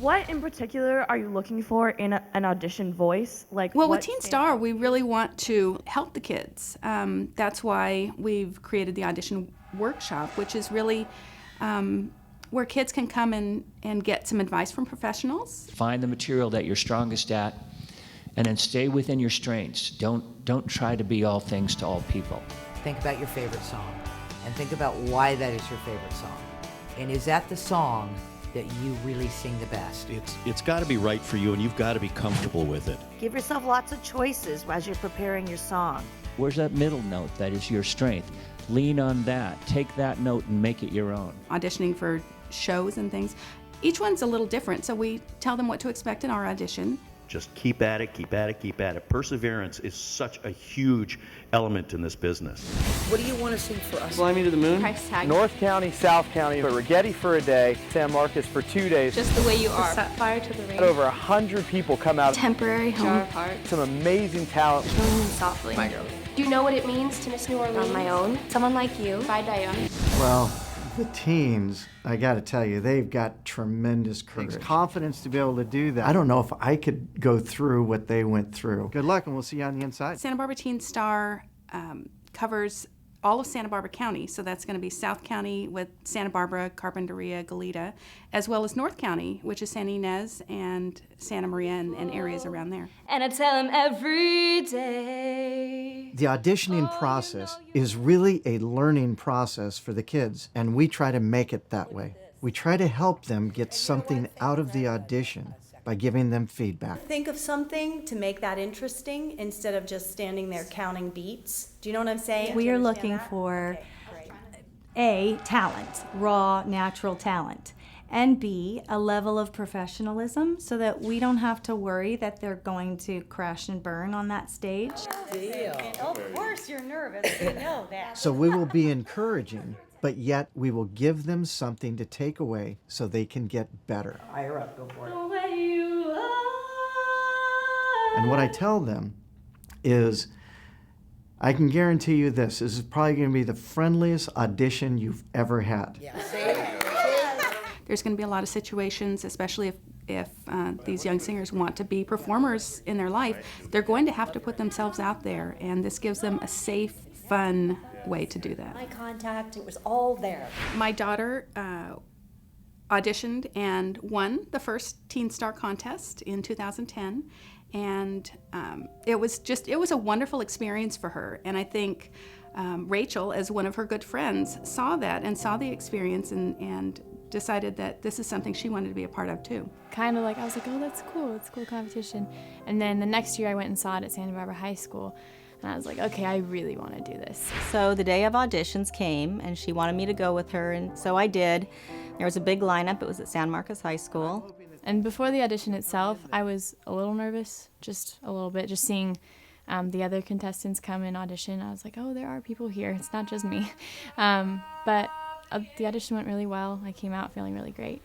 What in particular are you looking for in an audition voice? Like, Well, with what Teen stands Star, out? we really want to help the kids. That's why we've created the audition workshop, which is really where kids can come and get some advice from professionals. Find the material that you're strongest at, and then stay within your strengths. Don't try to be all things to all people. Think about your favorite song and think about why that is your favorite song. And is that the song that you really sing the best? It's got to be right for you, and you've got to be comfortable with it. Give yourself lots of choices as you're preparing your song. Where's that middle note that is your strength? Lean on that. Take that note and make it your own. Auditioning for shows and things, each one's a little different, so we tell them what to expect in our audition. Just keep at it, keep at it, keep at it. Perseverance is such a huge element in this business. What do you want to sing for us? Fly Me to the Moon, Price tag. North County, South County, Rigetti for a day, San Marcos for 2 days. Just the way you are. Set fire to the rain. Had over 100 people come out. Temporary home. Jar of hearts. Some amazing talent. Softly. My girl. Do you know what it means to Miss New Orleans? On my own. Someone like you. By Diane. Well, the teens, I got to tell you, they've got tremendous courage. Confidence to be able to do that. I don't know if I could go through what they went through. Good luck, and we'll see you on the inside. Santa Barbara Teen Star covers all of Santa Barbara County, so that's going to be South County with Santa Barbara, Carpinteria, Goleta, as well as North County, which is San Ynez and Santa Maria and areas around there. And I tell him every day. The auditioning process is really a learning process for the kids, and we try to make it that way. We try to help them get something out of the audition by giving them feedback. Think of something to make that interesting instead of just standing there counting beats. Do you know what I'm saying? We are looking for A, talent, raw, natural talent, and B, a level of professionalism so that we don't have to worry that they're going to crash and burn on that stage. Of course you're nervous. We know that. So we will be encouraging, but yet we will give them something to take away so they can get better. Higher up, go for it. And what I tell them is, I can guarantee you this is probably going to be the friendliest audition you've ever had. There's going to be a lot of situations, especially if these young singers want to be performers in their life, they're going to have to put themselves out there, and this gives them a safe, fun way to do that. Eye contact, it was all there. My daughter auditioned and won the first Teen Star contest in 2010, and it was a wonderful experience for her. And I think Rachel, as one of her good friends, saw that and saw the experience and decided that this is something she wanted to be a part of too. Kind of like, I was like, oh, that's cool. It's a cool competition. And then the next year I went and saw it at Santa Barbara High School. And I was like, okay, I really want to do this. So the day of auditions came, and she wanted me to go with her, and so I did. There was a big lineup. It was at San Marcos High School. And before the audition itself, I was a little nervous, just a little bit, just seeing the other contestants come and audition. I was like, oh, there are people here. It's not just me. But the audition went really well. I came out feeling really great.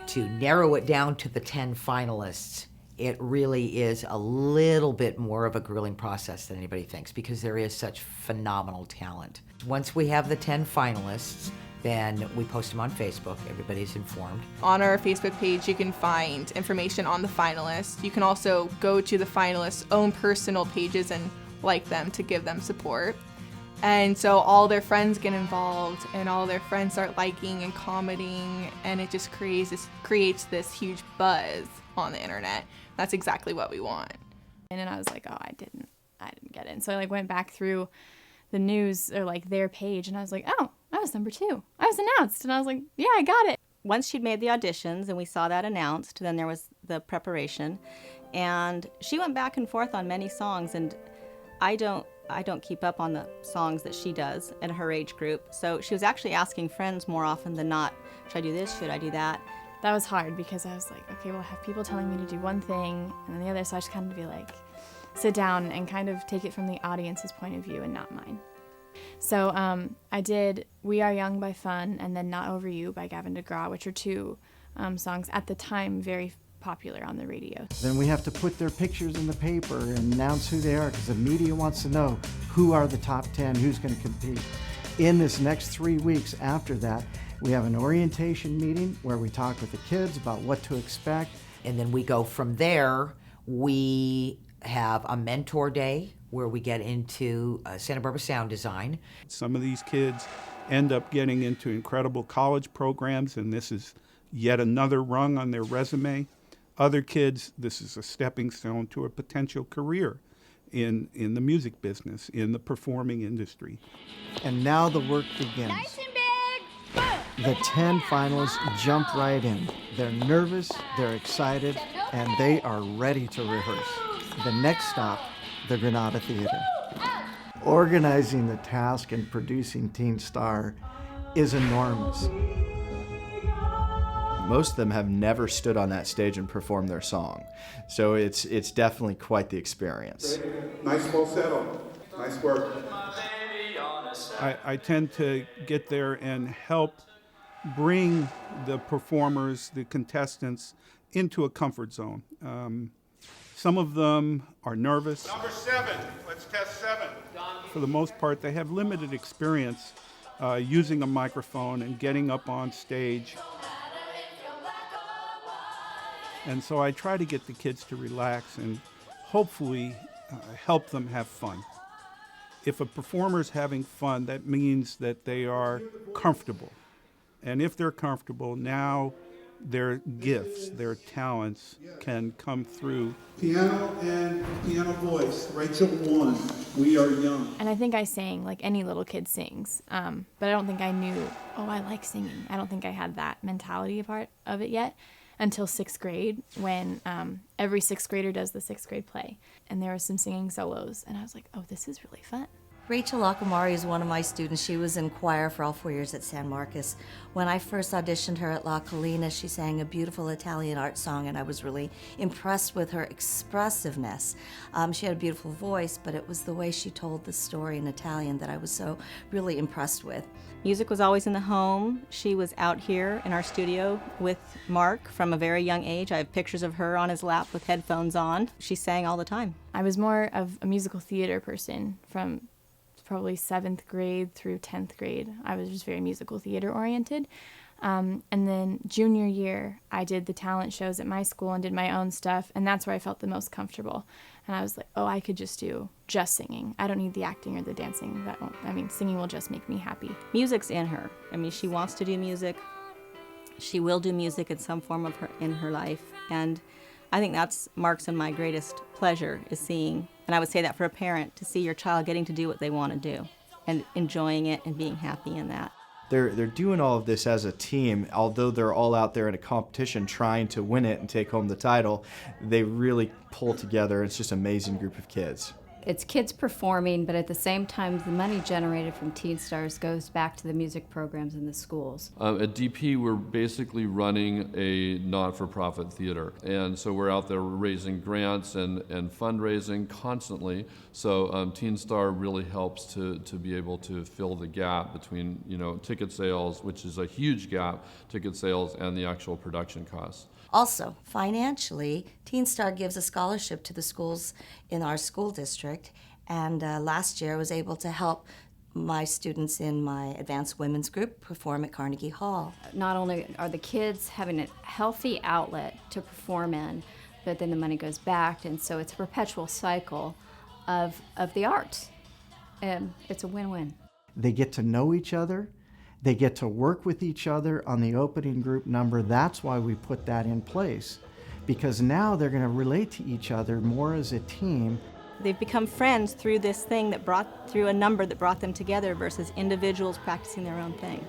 To narrow it down to the 10 finalists, it really is a little bit more of a grueling process than anybody thinks because there is such phenomenal talent. Once we have the 10 finalists, then we post them on Facebook. Everybody's informed. On our Facebook page, you can find information on the finalists. You can also go to the finalists' own personal pages and like them to give them support. And so all their friends get involved and all their friends start liking and commenting, and it just creates this huge buzz on the internet. That's exactly what we want. And then I was like, oh, I didn't get it. And so I went back through the news or their page, and I was like, oh, I was number 2. I was announced. And I was like, yeah, I got it. Once she'd made the auditions and we saw that announced, then there was the preparation. And she went back and forth on many songs, and I don't keep up on the songs that she does in her age group. So she was actually asking friends more often than not, should I do this, should I do that? That was hard because I was like, okay, well, I have people telling me to do one thing and then the other, so I just kind of be like, sit down and kind of take it from the audience's point of view and not mine. So I did We Are Young by Fun and then Not Over You by Gavin DeGraw, which are 2 songs at the time very popular on the radio. Then we have to put their pictures in the paper and announce who they are because the media wants to know who are the top 10, who's going to compete. In this next 3 weeks after that, We have an orientation meeting where we talk with the kids about what to expect. And then we go from there. We have a mentor day where we get into Santa Barbara sound design. Some of these kids end up getting into incredible college programs, and this is yet another rung on their resume. Other kids, this is a stepping stone to a potential career in the music business, in the performing industry. And now the work begins. Nice and big. The 10 finalists jump right in. They're nervous, they're excited, and they are ready to rehearse. The next stop, the Granada Theater. Organizing the task and producing Teen Star is enormous. Most of them have never stood on that stage and performed their song. So it's definitely quite the experience. Nice falsetto. Nice work. I tend to get there and help bring the performers, the contestants, into a comfort zone. Some of them are nervous. Number 7, let's test 7. For the most part, they have limited experience using a microphone and getting up on stage. And so I try to get the kids to relax and hopefully help them have fun. If a performer's having fun, that means that they are comfortable. And if they're comfortable, now their gifts, their talents can come through. Piano and piano voice, Rachel 1, We Are Young. And I think I sang like any little kid sings, but I don't think I knew, oh, I like singing. I don't think I had that mentality part of it yet until 6th grade, when every 6th grader does the 6th grade play. And there were some singing solos, and I was like, oh, this is really fun. Rachel Lacamari is one of my students. She was in choir for all 4 years at San Marcos. When I first auditioned her at La Collina, she sang a beautiful Italian art song, and I was really impressed with her expressiveness. She had a beautiful voice, but it was the way she told the story in Italian that I was so really impressed with. Music was always in the home. She was out here in our studio with Mark from a very young age. I have pictures of her on his lap with headphones on. She sang all the time. I was more of a musical theater person from probably 7th grade through 10th grade. I was just very musical theater oriented. And then junior year, I did the talent shows at my school and did my own stuff, and that's where I felt the most comfortable. And I was like, oh, I could just do singing. I don't need the acting or the dancing. Singing will just make me happy. Music's in her. She wants to do music. She will do music in some form in her life. And I think that's Mark's and my greatest pleasure, is seeing, and I would say that for a parent, to see your child getting to do what they want to do and enjoying it and being happy in that. They're doing all of this as a team. Although they're all out there in a competition trying to win it and take home the title, they really pull together. It's just an amazing group of kids. It's kids performing, but at the same time, the money generated from Teen Stars goes back to the music programs in the schools. At DP, we're basically running a not-for-profit theater. And so we're out there raising grants and fundraising constantly. So Teen Star really helps to be able to fill the gap between, ticket sales, which is a huge gap, ticket sales, and the actual production costs. Also, financially, Teen Star gives a scholarship to the schools in our school district, and last year I was able to help my students in my advanced women's group perform at Carnegie Hall. Not only are the kids having a healthy outlet to perform in, but then the money goes back, and so it's a perpetual cycle of the arts, and it's a win-win. They get to know each other. They get to work with each other on the opening group number. That's why we put that in place, because now they're going to relate to each other more as a team. They've become friends through this thing through a number that brought them together versus individuals practicing their own thing.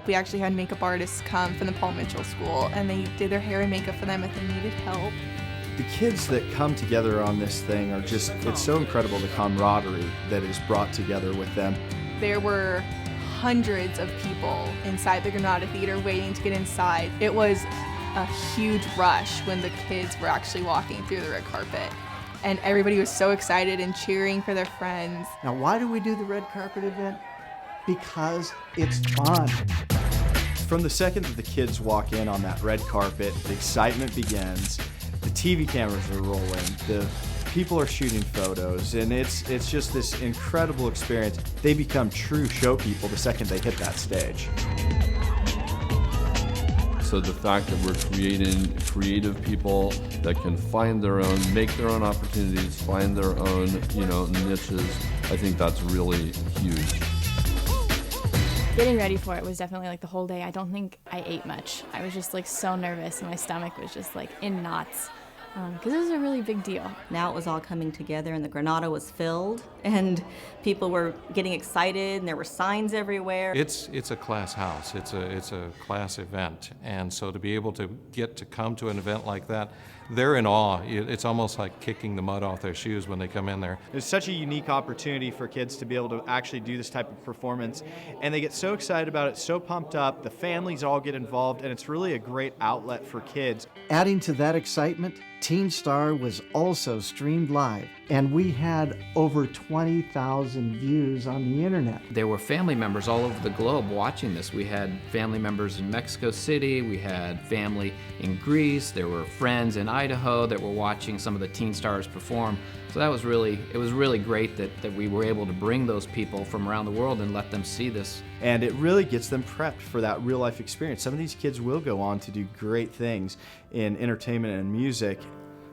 We actually had makeup artists come from the Paul Mitchell School, and they did their hair and makeup for them if they needed help. The kids that come together on this thing are it's so incredible, the camaraderie that is brought together with them. There were hundreds of people inside the Granada Theater waiting to get inside. It was a huge rush when the kids were actually walking through the red carpet. And everybody was so excited and cheering for their friends. Now, why do we do the red carpet event? Because it's fun. From the second that the kids walk in on that red carpet, the excitement begins. The TV cameras are rolling. The people are shooting photos, and it's just this incredible experience. They become true show people the second they hit that stage. So the fact that we're creating creative people that can find their own, make their own opportunities, find their own, niches, I think that's really huge. Getting ready for it was definitely like the whole day. I don't think I ate much. I was just like so nervous and my stomach was just like in knots because it was a really big deal. Now it was all coming together and the Granada was filled and people were getting excited and there were signs everywhere. It's a class house. It's a class event, and so to be able to get to come to an event like that, they're in awe. It's almost like kicking the mud off their shoes when they come in there. It's such a unique opportunity for kids to be able to actually do this type of performance, and they get so excited about it, so pumped up. The families all get involved, and it's really a great outlet for kids. Adding to that excitement, Teen Star was also streamed live, and we had over 20,000 views on the internet. There were family members all over the globe watching this. We had family members in Mexico City, we had family in Greece, there were friends in Idaho that were watching some of the Teen Stars perform. So it was really great that we were able to bring those people from around the world and let them see this. And it really gets them prepped for that real life experience. Some of these kids will go on to do great things in entertainment and music.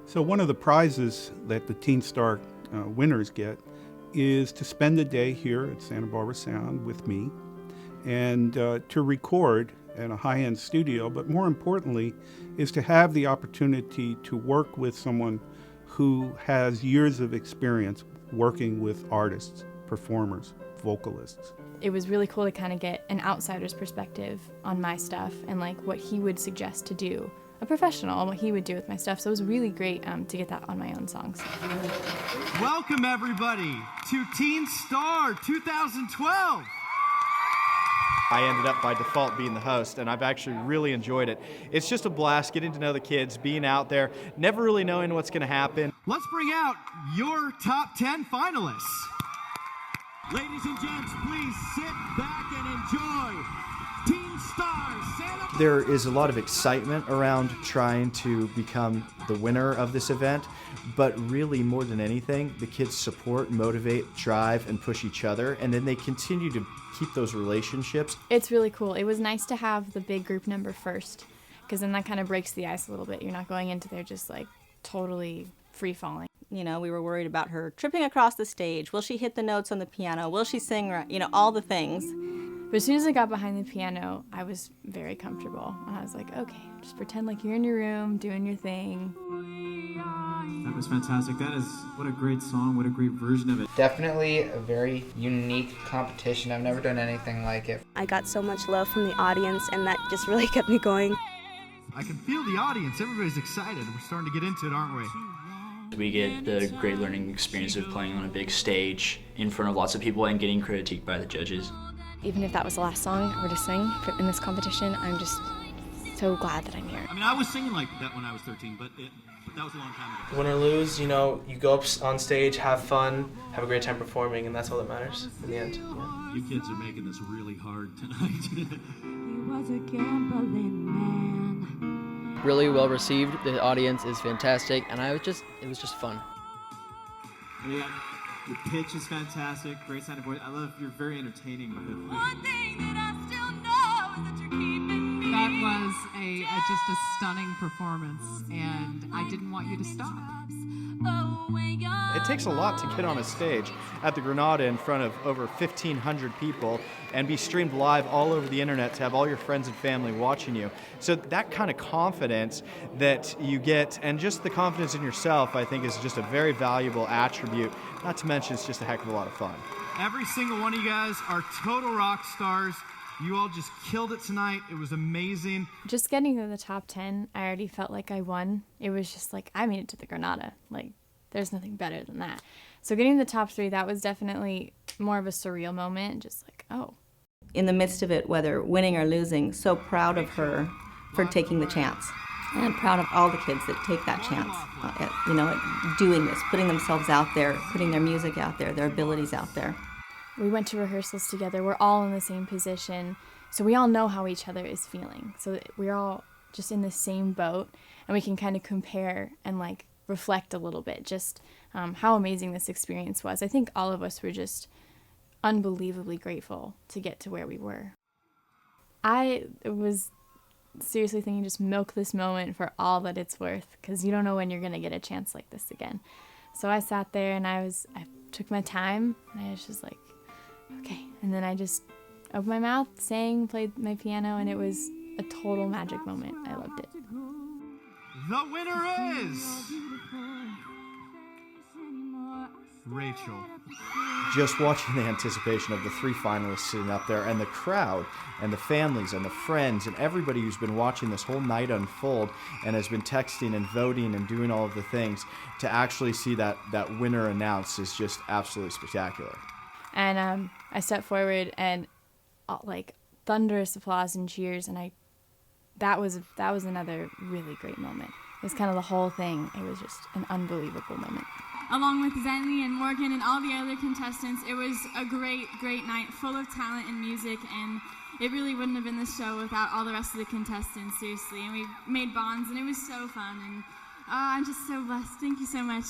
So one of the prizes that the Teen Star winners get is to spend a day here at Santa Barbara Sound with me and to record in a high-end studio, but more importantly is to have the opportunity to work with someone who has years of experience working with artists, performers, vocalists. It was really cool to kind of get an outsider's perspective on my stuff and like what he would suggest to do, a professional, and what he would do with my stuff. So it was really great to get that on my own songs. Welcome everybody to Teen Star 2012. I ended up by default being the host, and I've actually really enjoyed it. It's just a blast getting to know the kids, being out there, never really knowing what's going to happen. Let's bring out your top 10 finalists. Ladies and gents, please sit back and enjoy Teen Star Santa Barbara. There is a lot of excitement around trying to become the winner of this event, but really more than anything, the kids support, motivate, drive, and push each other, and then they continue to keep those relationships. It's really cool. It was nice to have the big group number first, because then that kind of breaks the ice a little bit. You're not going into there just like totally free falling. We were worried about her tripping across the stage. Will she hit the notes on the piano? Will she sing right? All the things. But as soon as I got behind the piano, I was very comfortable. And I was like, okay, just pretend like you're in your room doing your thing. That was fantastic. What a great song. What a great version of it. Definitely a very unique competition. I've never done anything like it. I got so much love from the audience, and that just really kept me going. I can feel the audience. Everybody's excited. We're starting to get into it, aren't we? We get the great learning experience of playing on a big stage in front of lots of people and getting critiqued by the judges. Even if that was the last song I were to sing in this competition, I'm just so glad that I'm here. I mean, I was singing like that when I was 13, but that was a long time ago. Win or lose, you go up on stage, have fun, have a great time performing, and that's all that matters in the end. Yeah. You kids are making this really hard tonight. He was a gambling man. Really well received. The audience is fantastic, and it was just fun. Yeah, your pitch is fantastic. Great sounding voice. I love you're very entertaining with it. One thing that I still know is that you're keeping me. That was just a stunning performance, and I didn't want you to stop. It takes a lot to get on a stage at the Granada in front of over 1,500 people and be streamed live all over the internet to have all your friends and family watching you. So that kind of confidence that you get, and just the confidence in yourself, I think is just a very valuable attribute. Not to mention it's just a heck of a lot of fun. Every single one of you guys are total rock stars. You all just killed it tonight. It was amazing. Just getting to the top 10, I already felt like I won. It was just like, I made it to the Granada. Like, there's nothing better than that. So getting to the top 3, that was definitely more of a surreal moment. Just like, oh. In the midst of it, whether winning or losing, so proud of her for taking the chance. And proud of all the kids that take that chance at doing this, putting themselves out there, putting their music out there, their abilities out there. We went to rehearsals together. We're all in the same position. So we all know how each other is feeling. So we're all just in the same boat, and we can kind of compare and like reflect a little bit just how amazing this experience was. I think all of us were just unbelievably grateful to get to where we were. I was seriously thinking, just milk this moment for all that it's worth, because you don't know when you're going to get a chance like this again. So I sat there and I took my time, and I was just like, okay. And then I just opened my mouth, sang, played my piano, and it was a total magic moment. I loved it. The winner is Rachel. Just watching the anticipation of the 3 finalists sitting up there, and the crowd and the families and the friends and everybody who's been watching this whole night unfold and has been texting and voting and doing all of the things, to actually see that winner announced is just absolutely spectacular. And I stepped forward, and like thunderous applause and cheers, and that was another really great moment. It was kind of the whole thing. It was just an unbelievable moment. Along with Zenly and Morgan and all the other contestants, it was a great, great night full of talent and music, and it really wouldn't have been the show without all the rest of the contestants, seriously. And we made bonds, and it was so fun, and I'm just so blessed. Thank you so much.